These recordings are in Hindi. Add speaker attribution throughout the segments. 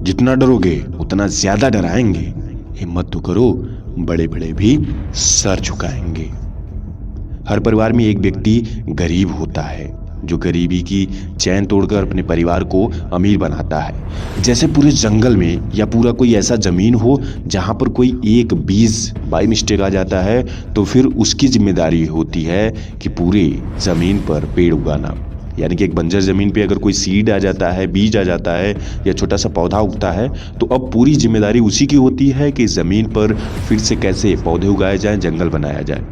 Speaker 1: जितना डरोगे उतना ज्यादा डराएंगे। हिम्मत तो करो, बड़े बड़े भी सर झुकाएंगे। हर परिवार में एक व्यक्ति गरीब होता है जो गरीबी की चैन तोड़कर अपने परिवार को अमीर बनाता है। जैसे पूरे जंगल में या पूरा कोई ऐसा जमीन हो जहां पर कोई एक बीज बाई मिस्टेक आ जाता है तो फिर उसकी जिम्मेदारी होती है कि पूरे जमीन पर पेड़ उगाना। यानी कि एक बंजर जमीन पे अगर कोई सीड आ जाता है, बीज आ जाता है या छोटा सा पौधा उगता है तो अब पूरी जिम्मेदारी उसी की होती है कि जमीन पर फिर से कैसे पौधे उगाए जाएं, जंगल बनाया जाए।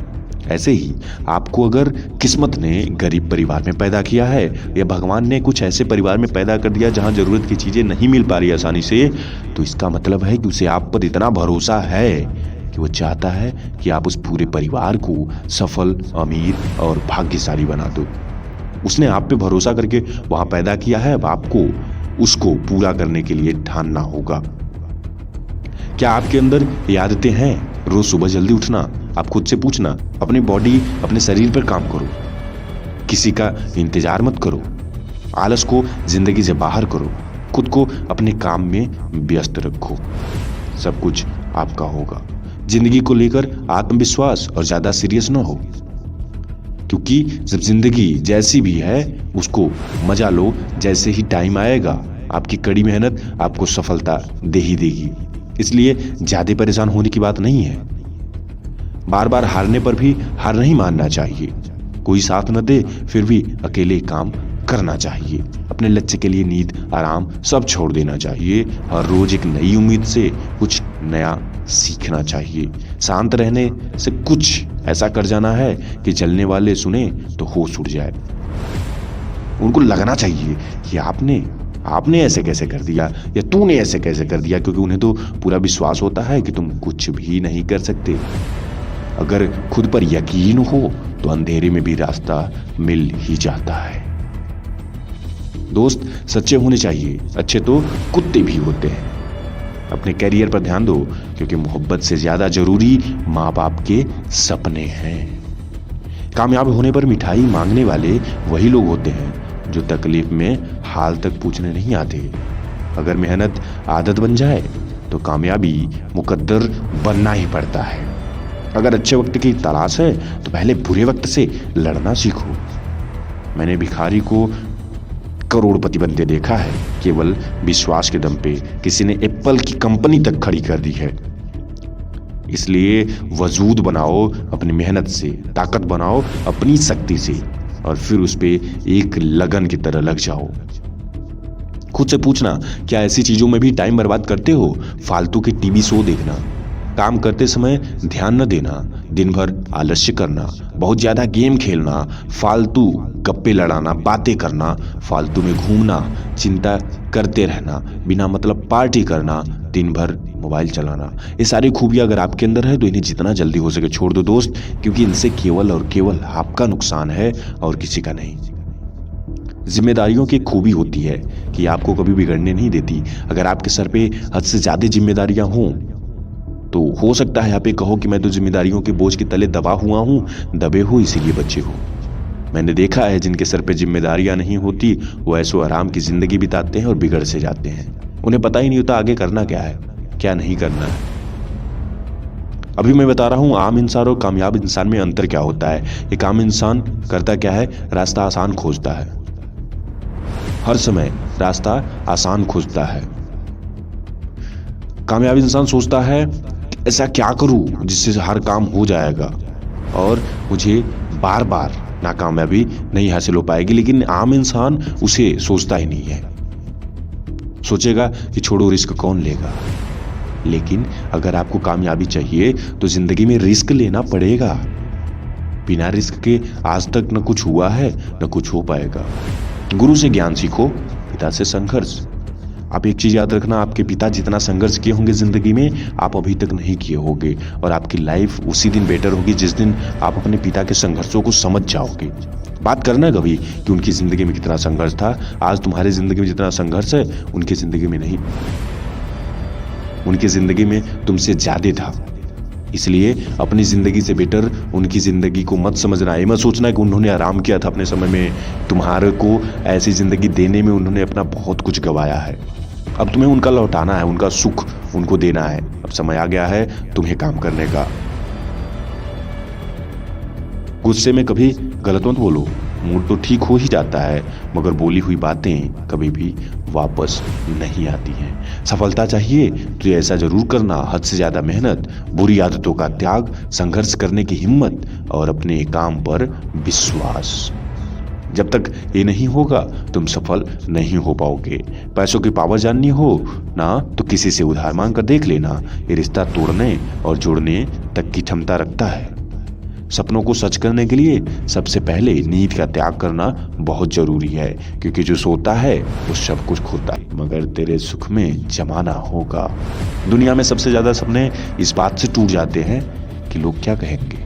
Speaker 1: ऐसे ही आपको अगर किस्मत ने गरीब परिवार में पैदा किया है या भगवान ने कुछ ऐसे परिवार में पैदा कर दिया जहां जरूरत की चीजें नहीं मिल पा रही आसानी से, तो इसका मतलब है कि उसे आप पर इतना भरोसा है कि वो चाहता है कि आप उस पूरे परिवार को सफल, अमीर और भाग्यशाली बना दो। उसने आप पे भरोसा करके वहां पैदा किया है, अब आपको उसको पूरा करने के लिए ठानना होगा। क्या आपके अंदर ये आदतें हैं? रोज सुबह जल्दी उठना, आप खुद से पूछना, अपनी बॉडी, अपने शरीर पर काम करो, किसी का इंतजार मत करो, आलस को जिंदगी से बाहर करो, खुद को अपने काम में व्यस्त रखो, सब कुछ आपका होगा। जिंदगी को लेकर आत्मविश्वास और ज्यादा सीरियस ना हो, क्योंकि जब जिंदगी जैसी भी है उसको मजा लो। जैसे ही टाइम आएगा आपकी कड़ी मेहनत आपको सफलता दे ही देगी। इसलिए ज्यादा परेशान होने की बात नहीं है। बार बार हारने पर भी हार नहीं मानना चाहिए। कोई साथ न दे फिर भी अकेले काम करना चाहिए। अपने लक्ष्य के लिए नींद, आराम सब छोड़ देना चाहिए। हर रोज एक नई उम्मीद से कुछ नया सीखना चाहिए। शांत रहने से कुछ ऐसा कर जाना है कि चलने वाले सुने तो होश उड़ जाए। उनको लगना चाहिए कि आपने ऐसे कैसे कर दिया या तूने ऐसे कैसे कर दिया, क्योंकि उन्हें तो पूरा विश्वास होता है कि तुम कुछ भी नहीं कर सकते। अगर खुद पर यकीन हो तो अंधेरे में भी रास्ता मिल ही जाता है। दोस्त सच्चे होने चाहिए, अच्छे तो कुत्ते भी होते हैं। अपने कैरियर पर ध्यान दो, क्योंकि मोहब्बत से ज्यादा जरूरी माँ बाप के सपने हैं। कामयाब होने पर मिठाई मांगने वाले वही लोग होते हैं जो तकलीफ में हाल तक पूछने नहीं आते। अगर मेहनत आदत बन जाए तो कामयाबी मुकद्दर बनना ही पड़ता है। अगर अच्छे वक्त की तलाश है तो पहले बुरे वक्त से लड़ना सीखो। मैंने भिखारी को करोड़पति बनते देखा है, केवल विश्वास के दम पे। किसी ने एप्पल की कंपनी तक खड़ी कर दी है। इसलिए वजूद बनाओ अपनी मेहनत से, ताकत बनाओ अपनी शक्ति से, और फिर उस पे एक लगन की तरह लग जाओ। खुद से पूछना, क्या ऐसी चीजों में भी टाइम बर्बाद करते हो? फालतू के टीवी शो देखना, काम करते समय ध्यान न देना, दिन भर आलस्य करना, बहुत ज्यादा गेम खेलना, फालतू गप्पे लड़ाना, बातें करना, फालतू में घूमना, चिंता करते रहना, बिना मतलब पार्टी करना, दिन भर मोबाइल चलाना, ये सारी खूबियां अगर आपके अंदर है तो इन्हें जितना जल्दी हो सके छोड़ दो दोस्त, क्योंकि इनसे केवल और केवल आपका नुकसान है और किसी का नहीं। जिम्मेदारियों की खूबी होती है कि आपको कभी बिगड़ने नहीं देती। अगर आपके सर पे हद से ज्यादा जिम्मेदारियां हों तो हो सकता है आप ये कहो कि मैं तो जिम्मेदारियों के बोझ के तले दबा हुआ हूं, दबे हो इसीलिए बच्चे हो। मैंने देखा है जिनके सर पे जिम्मेदारियां नहीं होती वो ऐसो आराम की जिंदगी बिताते हैं और बिगड़ से जाते हैं। उन्हें पता ही नहीं होता आगे करना क्या है, क्या नहीं करना है। अभी मैं बता रहा हूं आम इंसान और कामयाब इंसान में अंतर क्या होता है। एक आम इंसान करता क्या है, रास्ता आसान खोजता है, हर समय रास्ता आसान खोजता है। कामयाब इंसान सोचता है ऐसा क्या करूं जिससे हर काम हो जाएगा और मुझे बार बार नाकामयाबी नहीं हासिल हो पाएगी। लेकिन आम इंसान उसे सोचता ही नहीं है, सोचेगा कि छोड़ो रिस्क कौन लेगा। लेकिन अगर आपको कामयाबी चाहिए तो जिंदगी में रिस्क लेना पड़ेगा। बिना रिस्क के आज तक न कुछ हुआ है न कुछ हो पाएगा। गुरु से ज्ञान सीखो, पिता से संघर्ष। आप एक चीज याद रखना, आपके पिता जितना संघर्ष किए होंगे जिंदगी में आप अभी तक नहीं किए होंगे, और आपकी लाइफ उसी दिन बेटर होगी जिस दिन आप अपने पिता के संघर्षों को समझ जाओगे। बात करना कभी कि उनकी जिंदगी में कितना संघर्ष था। आज तुम्हारी जिंदगी में जितना संघर्ष है उनकी जिंदगी में नहीं, उनकी जिंदगी में तुमसे ज्यादा था। इसलिए अपनी जिंदगी से बेटर उनकी जिंदगी को मत समझना। ये मत सोचना कि उन्होंने आराम किया था अपने समय में, तुम्हारे को ऐसी जिंदगी देने में उन्होंने अपना बहुत कुछ गंवाया है। अब तुम्हें उनका लौटाना है, उनका सुख उनको देना है। अब समय आ गया है तुम्हें काम करने का। गुस्से में कभी गलत मत बोलो, मूड तो ठीक हो ही जाता है, मगर बोली हुई बातें कभी भी वापस नहीं आती हैं। सफलता चाहिए तो ऐसा जरूर करना, हद से ज्यादा मेहनत, बुरी आदतों का त्याग, संघर्ष करने की हिम्मत और अपने काम पर विश्वास। जब तक ये नहीं होगा तुम सफल नहीं हो पाओगे। पैसों की पावर जाननी हो ना तो किसी से उधार मांग कर देख लेना, ये रिश्ता तोड़ने और जोड़ने तक की क्षमता रखता है। सपनों को सच करने के लिए सबसे पहले नींद का त्याग करना बहुत जरूरी है, क्योंकि जो सोता है वो सब कुछ खोता है, मगर तेरे सुख में जमाना होगा। दुनिया में सबसे ज्यादा सपने इस बात से टूट जाते हैं कि लोग क्या कहेंगे।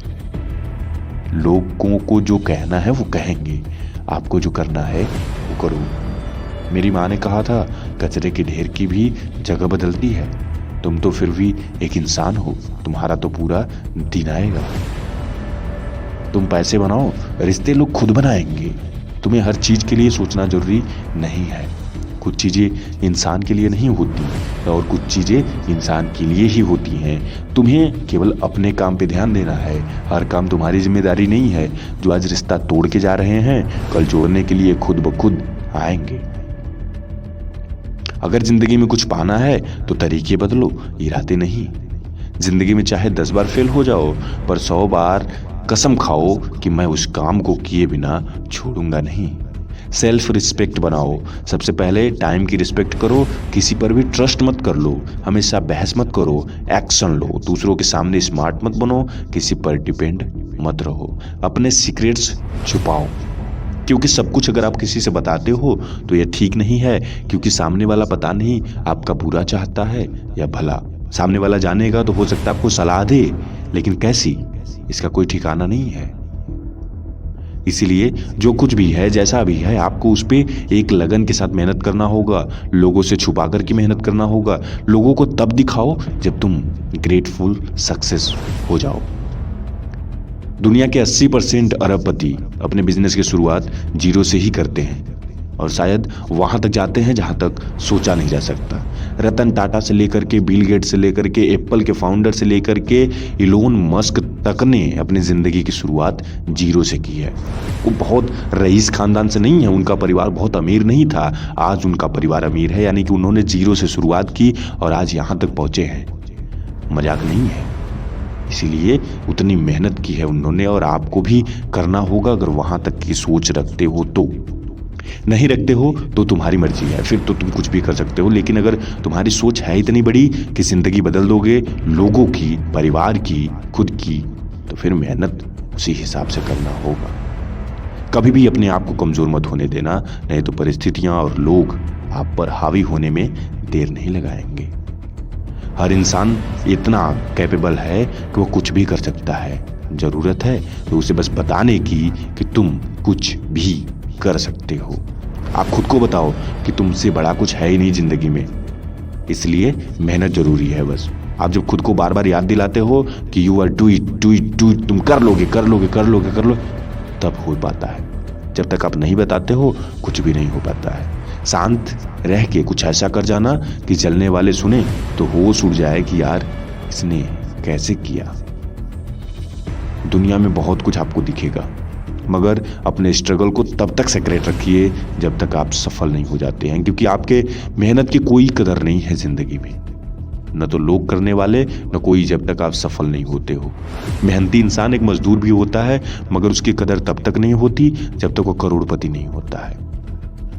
Speaker 1: लोगों को जो कहना है वो कहेंगे, आपको जो करना है वो करो। मेरी माँ ने कहा था, कचरे के ढेर की भी जगह बदलती है। तुम तो फिर भी एक इंसान हो, तुम्हारा तो पूरा दिन आएगा। तुम पैसे बनाओ, रिश्ते लोग खुद बनाएंगे। तुम्हें हर चीज के लिए सोचना जरूरी नहीं है। कुछ चीजें इंसान के लिए नहीं होती और कुछ चीजें इंसान के लिए ही होती हैं। तुम्हें केवल अपने काम पे ध्यान देना है। हर काम तुम्हारी जिम्मेदारी नहीं है। जो आज रिश्ता तोड़ के जा रहे हैं, कल जोड़ने के लिए खुद ब खुद आएंगे। अगर जिंदगी में कुछ पाना है तो तरीके बदलो, इरादे नहीं। जिंदगी में चाहे 10 बार फेल हो जाओ, पर 100 बार कसम खाओ कि मैं उस काम को किए बिना छोड़ूंगा नहीं। सेल्फ रिस्पेक्ट बनाओ। सबसे पहले टाइम की रिस्पेक्ट करो। किसी पर भी ट्रस्ट मत कर लो। हमेशा बहस मत करो, एक्शन लो। दूसरों के सामने स्मार्ट मत बनो, किसी पर डिपेंड मत रहो। अपने सीक्रेट्स छुपाओ, क्योंकि सब कुछ अगर आप किसी से बताते हो तो यह ठीक नहीं है, क्योंकि सामने वाला पता नहीं आपका बुरा चाहता है या भला। सामने वाला जानेगा तो हो सकता है आपको सलाह दे, लेकिन कैसी, इसका कोई ठिकाना नहीं है। इसीलिए जो कुछ भी है, जैसा भी है, आपको उस पे एक लगन के साथ मेहनत करना होगा। लोगों से छुपा कर के मेहनत करना होगा। लोगों को तब दिखाओ जब तुम ग्रेटफुल सक्सेस हो जाओ। दुनिया के 80% अरबपति अपने बिजनेस की शुरुआत जीरो से ही करते हैं और शायद वहां तक जाते हैं जहां तक सोचा नहीं जा सकता। रतन टाटा से लेकर के बिल गेट से लेकर के एप्पल के फाउंडर से लेकर के इलोन मस्क तक ने अपनी जिंदगी की शुरुआत जीरो से की है। वो बहुत रईस खानदान से नहीं है, उनका परिवार बहुत अमीर नहीं था। आज उनका परिवार अमीर है, यानी कि उन्होंने जीरो से शुरुआत की और आज यहां तक पहुंचे हैं। मजाक नहीं है। इसीलिए उतनी मेहनत की है उन्होंने, और आपको भी करना होगा अगर वहां तक की सोच रखते हो तो। नहीं रखते हो तो तुम्हारी मर्जी है, फिर तो तुम कुछ भी कर सकते हो। लेकिन अगर तुम्हारी सोच है इतनी बड़ी कि जिंदगी बदल दोगे, लोगों की, परिवार की, खुद की, तो फिर मेहनत उसी हिसाब से करना होगा। कभी भी अपने आप को कमजोर मत होने देना, नहीं तो परिस्थितियां और लोग आप पर हावी होने में देर नहीं लगाएंगे। हर इंसान इतना कैपेबल है कि वो कुछ भी कर सकता है। जरूरत है तो उसे बस बताने की कि तुम कुछ भी कर सकते हो। आप खुद को बताओ कि तुमसे बड़ा कुछ है ही नहीं जिंदगी में। इसलिए मेहनत जरूरी है। बस आप जब खुद को बार बार याद दिलाते हो कि यू आर डू इट, तुम कर लोगे, तब हो पाता है। जब तक आप नहीं बताते हो कुछ भी नहीं हो पाता है। शांत रह के कुछ ऐसा कर जाना कि चलने वाले सुने तो होश उड़ जाए कि यार इसने कैसे किया। दुनिया में बहुत कुछ आपको दिखेगा, मगर अपने स्ट्रगल को तब तक सीक्रेट रखिए जब तक आप सफल नहीं हो जाते हैं, क्योंकि आपके मेहनत की कोई कदर नहीं है जिंदगी में। न तो लोग करने वाले, न कोई, जब तक आप सफल नहीं होते हो। मेहनती इंसान एक मजदूर भी होता है, मगर उसकी कदर तब तक नहीं होती जब तक वो करोड़पति नहीं होता है।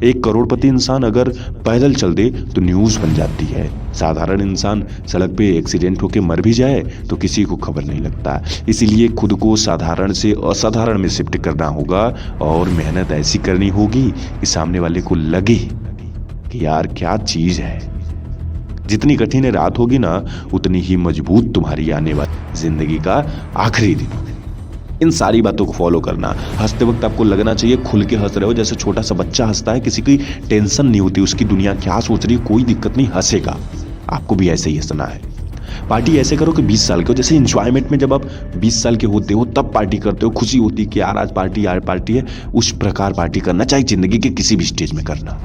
Speaker 1: एक करोड़पति इंसान अगर पैदल चल दे तो न्यूज़ बन जाती है। साधारण इंसान सड़क पे एक्सीडेंट होके मर भी जाए तो किसी को खबर नहीं लगता। इसीलिए खुद को साधारण से असाधारण में शिफ्ट करना होगा और मेहनत ऐसी करनी होगी कि सामने वाले को लगे कि यार क्या चीज़ है। जितनी कठिन रात होगी ना, उतनी ही मजबूत तुम्हारी आने वाली जिंदगी का आखिरी दिन होगा। इन सारी बातों को फॉलो करना। हंसते वक्त आपको लगना चाहिए खुल के हंस रहे हो, जैसे छोटा सा बच्चा हंसता है, किसी की टेंशन नहीं होती, उसकी दुनिया क्या सोच रही है कोई दिक्कत नहीं, हंसेगा। आपको भी ऐसे ही हंसना है। पार्टी ऐसे करो कि 20 साल के हो। जैसे इंजॉयमेंट में जब आप 20 साल के होते हो तब पार्टी करते हो, खुशी होती है कि यार आज पार्टी है, उस प्रकार पार्टी करना, चाहे जिंदगी के किसी भी स्टेज में करना।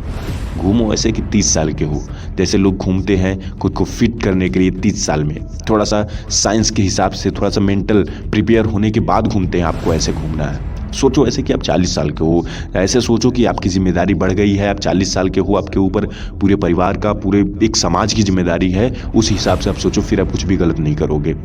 Speaker 1: घूमो ऐसे कि 30 साल के हो। जैसे लोग घूमते हैं खुद को फिट करने के लिए 30 साल में, थोड़ा सा साइंस के हिसाब से थोड़ा सा मेंटल प्रिपेयर होने के बाद घूमते हैं। आपको ऐसे घूमना है। सोचो ऐसे कि आप 40 साल के हो। ऐसे सोचो कि आपकी जिम्मेदारी बढ़ गई है, आप 40 साल के हो, आपके ऊपर पूरे परिवार का, पूरे एक समाज की जिम्मेदारी है। उस हिसाब से आप सोचो, फिर आप कुछ भी गलत नहीं करोगे।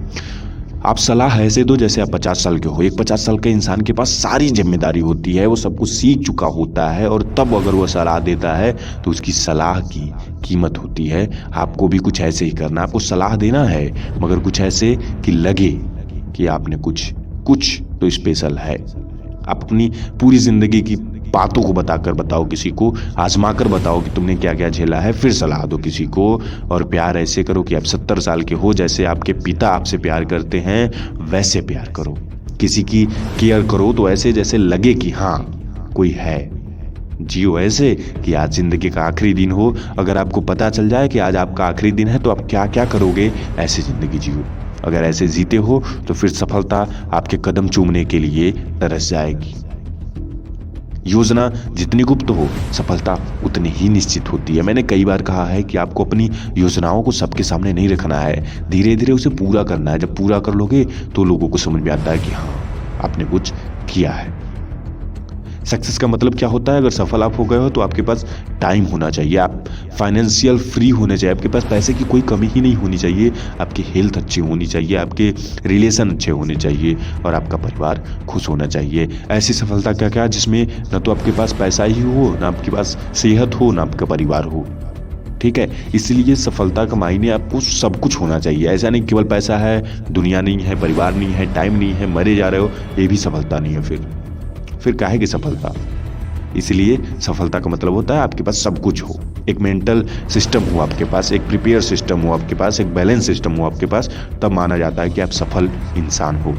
Speaker 1: आप सलाह ऐसे दो जैसे आप 50 साल के हो। एक 50 साल के इंसान के पास सारी जिम्मेदारी होती है, वो सब कुछ सीख चुका होता है, और तब अगर वो सलाह देता है तो उसकी सलाह की कीमत होती है। आपको भी कुछ ऐसे ही करना, आपको सलाह देना है मगर कुछ ऐसे कि लगे कि आपने कुछ तो स्पेशल है। आप अपनी पूरी जिंदगी की बातों को बताओ किसी को, आजमा कर बताओ कि तुमने क्या क्या झेला है, फिर सलाह दो किसी को। और प्यार ऐसे करो कि आप 70 साल के हो, जैसे आपके पिता आपसे प्यार करते हैं वैसे प्यार करो। किसी की केयर करो तो ऐसे जैसे लगे कि हाँ कोई है। जियो ऐसे कि आज जिंदगी का आखिरी दिन हो। अगर आपको पता चल जाए कि आज आपका आखिरी दिन है तो आप क्या क्या करोगे, ऐसे जिंदगी जियो। अगर ऐसे जीते हो तो फिर सफलता आपके कदम चूमने के लिए तरस जाएगी। योजना जितनी गुप्त हो, सफलता उतनी ही निश्चित होती है। मैंने कई बार कहा है कि आपको अपनी योजनाओं को सबके सामने नहीं रखना है, धीरे धीरे उसे पूरा करना है। जब पूरा कर लोगे तो लोगों को समझ में आता है कि हाँ आपने कुछ किया है। सक्सेस का मतलब क्या होता है? अगर सफल आप हो गए हो तो आपके पास टाइम होना चाहिए, आप फाइनेंशियल फ्री होने चाहिए, आपके पास पैसे की कोई कमी ही नहीं होनी चाहिए, आपकी हेल्थ अच्छी होनी चाहिए, आपके रिलेशन अच्छे होने चाहिए और आपका परिवार खुश होना चाहिए। ऐसी सफलता क्या क्या जिसमें न तो आपके पास पैसा ही हो, ना आपके पास सेहत हो, ना आपका परिवार हो। ठीक है, इसलिए सफलता का मायने आपको सब कुछ होना चाहिए। ऐसा नहीं केवल पैसा है, दुनिया नहीं है, परिवार नहीं है, टाइम नहीं है, मरे जा रहे हो, ये भी सफलता नहीं है। फिर काहे की सफलता? इसलिए सफलता का मतलब होता है आपके पास सब कुछ हो, एक मेंटल सिस्टम हो आपके पास, एक प्रिपेयर सिस्टम हो आपके पास, एक बैलेंस सिस्टम हो आपके पास, तब माना जाता है कि आप सफल इंसान हो।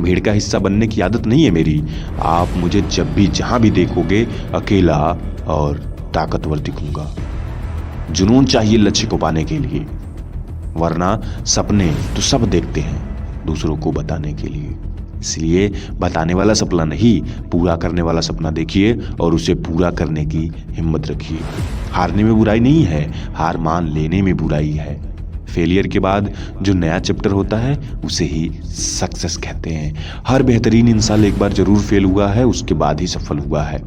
Speaker 1: भीड़ का हिस्सा बनने की आदत नहीं है मेरी। आप मुझे जब भी जहां भी देखोगे अकेला और ताकतवर दिखूंगा। जुनून चाहिए लक्ष्य को पाने के लिए, वरना सपने तो सब देखते हैं दूसरों को बताने के लिए। इसलिए बताने वाला सपना नहीं, पूरा करने वाला सपना देखिए और उसे पूरा करने की हिम्मत रखिए। हारने में बुराई नहीं है, हार मान लेने में बुराई है। फेलियर के बाद जो नया चैप्टर होता है उसे ही सक्सेस कहते हैं। हर बेहतरीन इंसान एक बार जरूर फेल हुआ है, उसके बाद ही सफल हुआ है।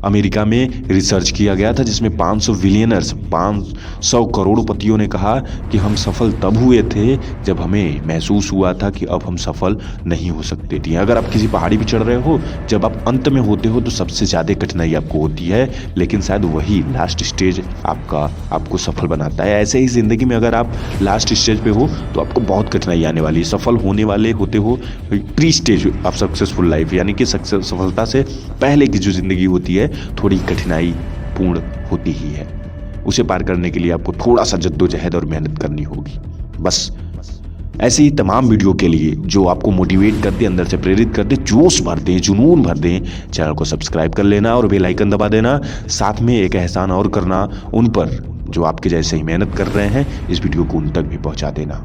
Speaker 1: अमेरिका में रिसर्च किया गया था जिसमें 500 बिलियनर्स 500 करोड़पतियों ने कहा कि हम सफल तब हुए थे जब हमें महसूस हुआ था कि अब हम सफल नहीं हो सकते थे। अगर आप किसी पहाड़ी पर चढ़ रहे हो, जब आप अंत में होते हो तो सबसे ज़्यादा कठिनाई आपको होती है, लेकिन शायद वही लास्ट स्टेज आपको सफल बनाता है। ऐसे ही ज़िंदगी में अगर आप लास्ट स्टेज पे हो तो आपको बहुत कठिनाई आने वाली है। सफल होने वाले होते हो pre stage of successful life, यानी कि सफलता से पहले की जो ज़िंदगी होती है थोड़ी कठिनाई पूर्ण होती ही है। उसे पार करने के लिए आपको थोड़ा सा जद्दोजहद और मेहनत करनी होगी। बस ऐसे ही तमाम वीडियो के लिए जो आपको मोटिवेट कर दे, अंदर से प्रेरित कर दे, जोश भर दे, जुनून भर दे, चैनल को सब्सक्राइब कर लेना और बेल आइकन दबा देना। साथ में एक एहसान और करना, उन पर जो आपके जैसे ही मेहनत कर रहे हैं, इस वीडियो को उन तक भी पहुंचा देना।